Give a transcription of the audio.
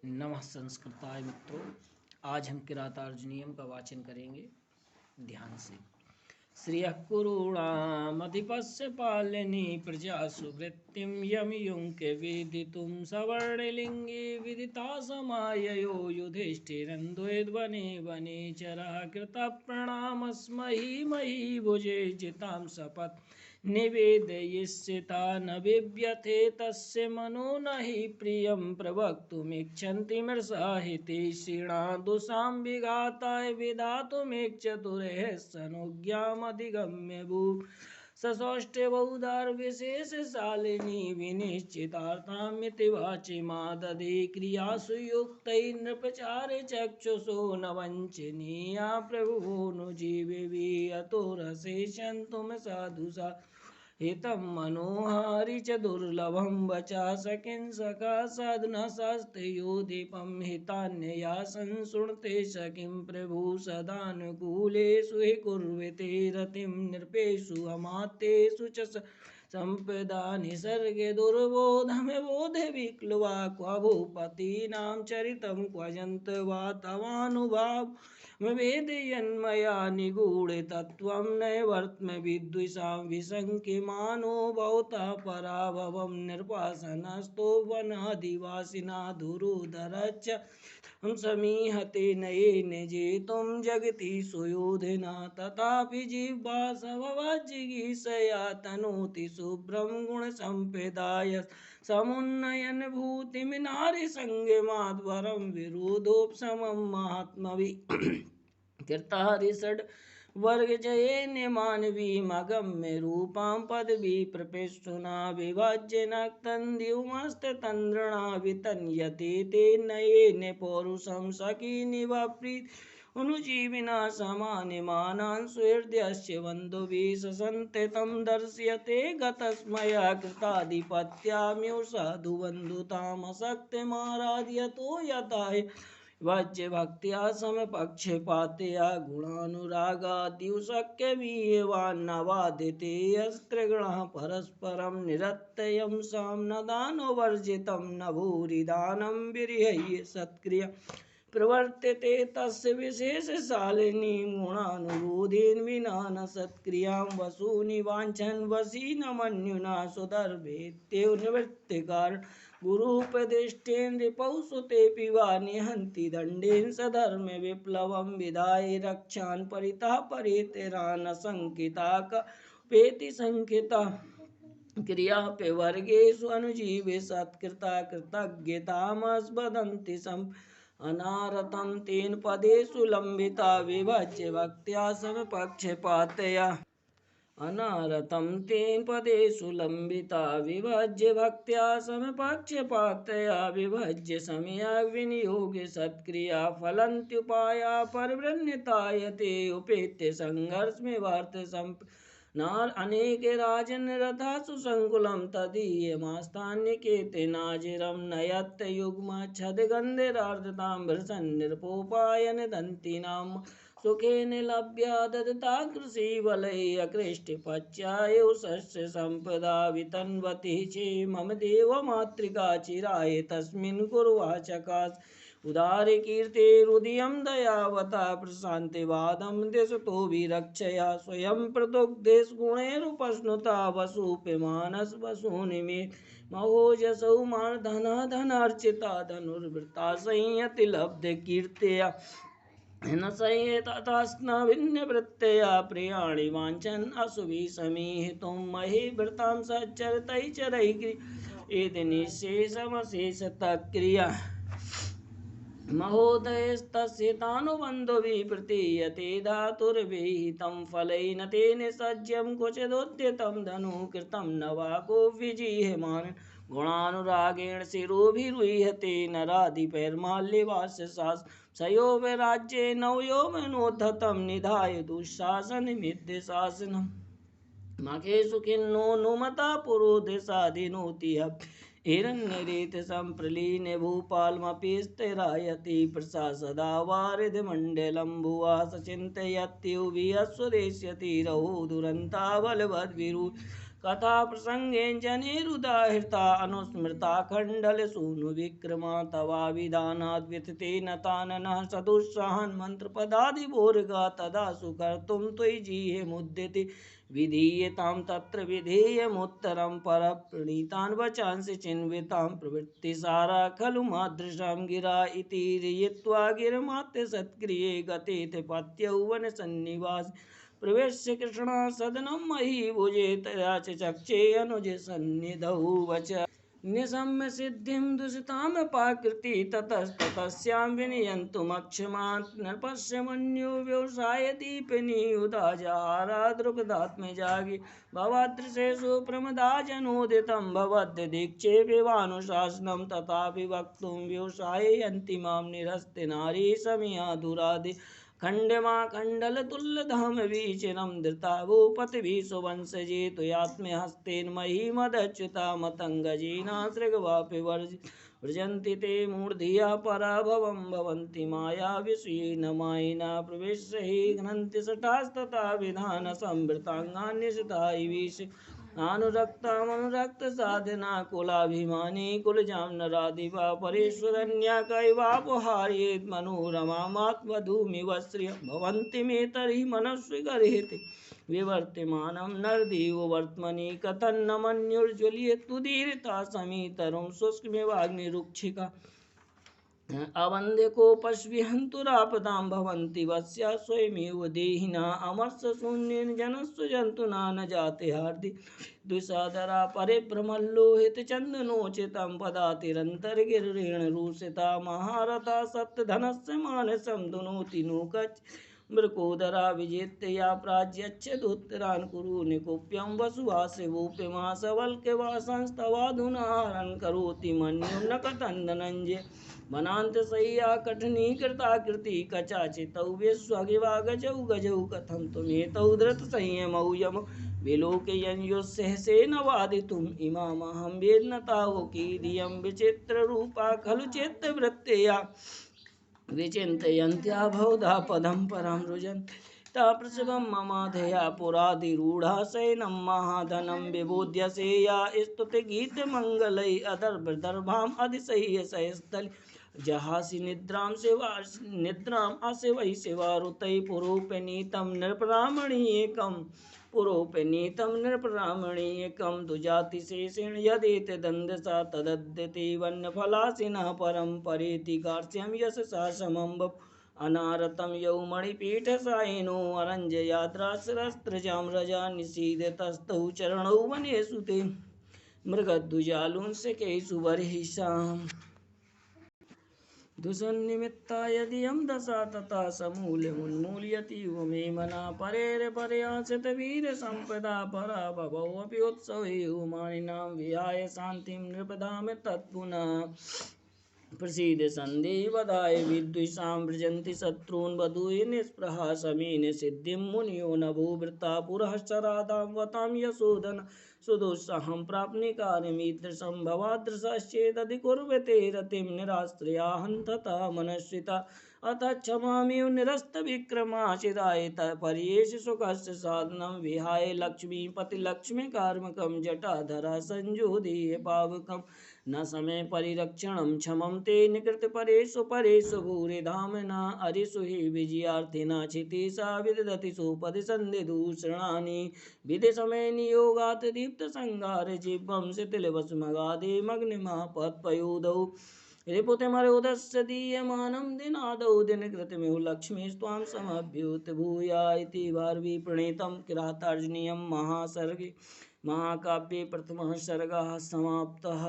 नमः संस्कृताय मित्रों। आज हम किरातार्जुनीयम का वाचन करेंगे ध्यान से। श्रियः कुरूणामधिपस्य पालनी प्रजासु वृत्तिं यमयुङ्के विदितुं सवर्णलिङ्गे विदिता समाययो युधिष्ठिरन्द्वैद्वने वनेचरः कृतप्रणामस्महि मही भुजे जितां सपत् निवेदयिष्यता न बिभ्यते तस्य मनो न हि प्रियं प्रवक्तुमिच्छन्ति मृषाहिते श्रीणादुषां विघाताय विधातुमिच्छतुरेः सनुज्ञामधिगम्य भू ससौष्ठ्यबहुधार्विशेषशालिनी विनिश्चितार्थामिति वाचि मादधे क्रियासु युक्तैः नृपचारे चक्षुषो न वञ्चनीया प्रभुनुजीविवी अतो रसेशन्तुं साधुषा हितं मनोहारि च दुर्लभं वचा सखा साधुना शास्त्रयो दीपं हितान्यया संशृणुते सखिं प्रभु सदानुकूलेषु हि कुर्वते रतिं नृपेषु अमात्येषु च संपदा निसर्गे दुर्बोधमे बोधे विक्लवा क्व भूपतीनां चरितं क्वजन्त वा तवानुभाव वेदयन्मया निगूढे तत्त्वं नैवर्त्म विद्विषां विशङ्क्यमानो भवतः पराभवं निर्वासनस्थो वनादिवासिना दुरुदरच्च समीहते नयेन जेतुं जगति सुयोधना तथापि जिह्वा सभवज्जिगीषया तनोति शुभ्रं गुणसम्पदाय समुन्नयन भूतिं नारीसंगमाद्वरं विरोधोपशमं महात्मवि कीर्तारिषड् वर्गजयेन मानवीमगम्य रूपां पदवी प्रपेष्टुना विभाज्य नक्तन्दिवमस्ततन्द्रणा वितन्यते तेन नयेन पौरुषं सखीनिवाप्रीत अनुजीविना समानिमानान् सुहृदयस्य बन्धुभिः ससन्ते तं दर्श्यते गतस्मया कृताधिपत्याम्यो साधुबन्धुतामशक्तिमाराध्यतो यथाहि वाज्य भक्त्या समपक्षपातया गुणानुरागाद्युशक्यमीयवान्नवादिते अस्त्रिगुणः परस्परं निरत्यं साम्नदानो वर्जितं न भूरिदानं विरिह्य सत्क्रिया प्रवर्तते तस्य विशेषशालिनी गुणानुरोधेन विना न सत्क्रियां वसूनि वाञ्छन् वशी न मन्युना सुदर्भेत्येव निवृत्तिकारण गुरुपदिष्टेन रिपौसुतेऽपि वा निहन्ति दण्डेन सधर्म विप्लवं विधाय रक्षान् परितः परितेरानशङ्किता कपेति शङ्किता क्रियापि वर्गेषु अनुजीवे सत्कृता कृतज्ञतामस्वदन्ति अनारतं तेन पदेषु लम्बिता विभज्य भक्त्या समपक्षपातया अनारतं तेन पदेषु लम्बिता विभज्य भक्त्या समपक्षपातया विभज्य समयाग्विनियोगे सत्क्रिया फलन्त्युपाया परिवृण्यतायते उपेत्य संघर्षमेवार्थ नार अनेके राजन् रथासु संकुलं तदीयमास्थान्यकेते नाजिरं नयत् युग्मच्छदगन्धिरार्धतां भृशन्निरपोपायन दन्तीनां सुखेन लभ्या ददताग्रसीवलैः अकृष्टपच्यायो शस्य सम्पदा वितन्वती चे मम देवमातृका चिराय तस्मिन् कुर्वाचकास् उदारे कीर्तिरुदयं दयावता प्रशान्तिवादं दिशतो विरक्षया स्वयं प्रदुग्धेशगुणैरुपश्नुता वसूप्यमानस वसूनिमे महोजसौ धनार्चिता धनुर्वृता संयतिलब्धकीर्त्या न संयतस्नभिन्नवृत्तया प्रियाणि वाञ्छन् अशुभिः समीहितुं मही भृतां सच्चरितैश्चरैः एतनिःशेषमशेषतः क्रिया महोदयस्तस्य तानुबन्धुभिः प्रतीयते धातुर्विहितं फलैः न तेन सज्जं क्वचिदुद्यतं धनुः कृतं न वा को विजिह्यमान् गुणानुरागेण शिरोभिरुह्यते नराधिपैर्माल्यवास्य सयोपराज्ये नवयोवनोद्धतं निधाय दुःशासनमिद्यशासनम् मखेषु खिन्नो नुमता पुरोधसाधिनोति हिरण्यरेतसम्प्रलीने भूपालमपि स्थिरायति प्रसासदा वारिधिमण्डलं भुवा सचिन्तयत्युभिः स्वदेश्यति रहो दुरन्ता बलवद्विरु कथा प्रसंगेन जनेरुदाहृता अनुस्मृता खंडल सूनु विक्रमा तवाभिधानाद् व्यथिते नताननः सदुत्साहन् मंत्रपदादिभोर्गा तदा सुकर्तुं त्वयि जीहे मुद्यते विधीयतां तत्र विधेयमुत्तरं परप्रणीतान् वचांसि चिन्वितां प्रवृत्तिसारा खलु मादृशां गिरा इति रयित्वा गिरमात्य सत्क्रिये गते पत्यौ वनसन्निवास प्रवेश्य कृष्णा सदनं मही भुजे तया च चक्षे अनुज सन्निधौ वच निशम्य सिद्धिं दुषितां पाकृति ततस्ततस्यां विनियन्तुमक्षमात् नृपस्य मन्यो व्यवसाय दीपिनी उदाजहारा द्रुपदात्मजागि भवादृशेषु प्रमदा जनोदितं भवद्य दीक्षे विवानुशासनं तथापि वक्तुं व्यवसाययन्ति मां निरस्ते नारी समिया दुरादि खंडमा खंडल तुल्यधाम वीचिरम धृता भूपतिभिः सुवंशजे त्वयात्म्यहस्तेन मही मदच्युता मतंगजीना सृगवापि व्रजन्ति ते मूर्धिया पराभवं भवन्ति माया विषयेन मायिना प्रवेश्य हि घ्नन्ति शठास्तथा विधान संवृतांगान्यसुता विष अनुरक्तामनुरक्त साधना कुलाभिमानी कुलजाम नरादिवा परेश्वरन्या कैवापहार्येत् मनोरमात्मधूमिव श्रिय भवन्ति मे तर्हि मनस्वी गर्हिते विवर्तमानं नरदेव वर्त्मनि कथन्न मन्युर्ज्वल्येत् तुदीर्ता समीतरुं शुष्कमेवाग्निरुक्षिका अवन्द्यकोपस्विहन्तुरापदां भवन्ति वस्या स्वयमेव देहिना अमर्ष शून्येन जनस्व जन्तुना न जाते हार्दि द्विषाधरा परिभ्रमल्लोहित चन्दनोचितं पदातिरन्तर्गिरेण रूषिता महारथा सप्तधनस्य मानसं दुनोति नूकच् मृकोदरा विजेत्य या प्राज्यच्छदुत्तरान् कुरु निकुप्यं वसुवासिवोप्यमा सबल्क्यवासंस्तवाधुनाहरन् करोति मन्युं न कथं धनञ्जय वनान्तशय्या कठिनीकृताकृति कचाचितौ विश्वगिवा गजौ गजौ कथं त्वमेतौ धृतसंयमौ यम विलोकयन्युस्सहसेन वादितुम् इमामहं वेदनतावकीर्यं विचित्ररूपा खलु चित्तवृत्तया विचिन्तयन्त्या बहुधा पदं परं रुजन्ति प्रसवं ममाधया पुराधिरूढा शयनं महाधनं विबोध्यसे या स्तुतिगीतमङ्गलै अदर्भदर्भाम् अधिशय्य शयस्थले जहासि निद्राम् अशिवै शिवारुतै पुरोपनीतं नृपरामणीयकं दुजातिशेषेण यदेत दन्दसा तदद्यते वन्यफलासिनः परं परेति कार्श्यं यशसा समं अनारतं यौमणिपीठसायिनो अरञ्जयाद्रासरस्त्रजां रजा निषीदतस्तौ चरणौ वनेषु ते मृगद्विजालुंसकेषु बर्हिषाम् दुसन्निमित्ता यदियं दशा तथा समूल्यमुन्मूल्यति मे मना परेर्पर्यासितवीरसम्पदा परा बभौऽपि उत्सवे मानिनां विहाय शान्तिं नृपदां तत्पुनः प्रसीद सन्देवदाय विद्विषां व्रजन्ति शत्रून् वधूय निःस्पृहा समेन सिद्धिं मुनियो नभोवृता पुरःसरादां वतां यशोधन सुदुस्सहं प्राप्निकार्यमीदृशं भवादृशश्चेदधिकुर्वते रतिं निराश्रया हन्तता मनस्विता अथ क्षमामेव निरस्तविक्रमाशिराय पर्येष सुखस्य साधनं विहाय लक्ष्मीपतिलक्ष्मीकार्मकं जटाधरा संजोदीय पावकं न समय परिरक्षणं क्षमं ते निकृतपरेषु परेषु भूरिधाम्ना अरिषु हि विजयार्थिना क्षितिशा विदधति सुपदिसन्धिदूषणानि विधिसमये नियोगात् दीप्तसंहारजिह्वं शिथिलवस्मगादिमग्निमापत्पयोधौ रिपुतिमरुदस्य दीयमानं दिनादौ दिनकृतमिव लक्ष्मीस्त्वां समभ्युत भूया इति वार्वी प्रणीतं किरातार्जुनीयं महासर्गे महाकाव्ये प्रथमः सर्गः समाप्तः।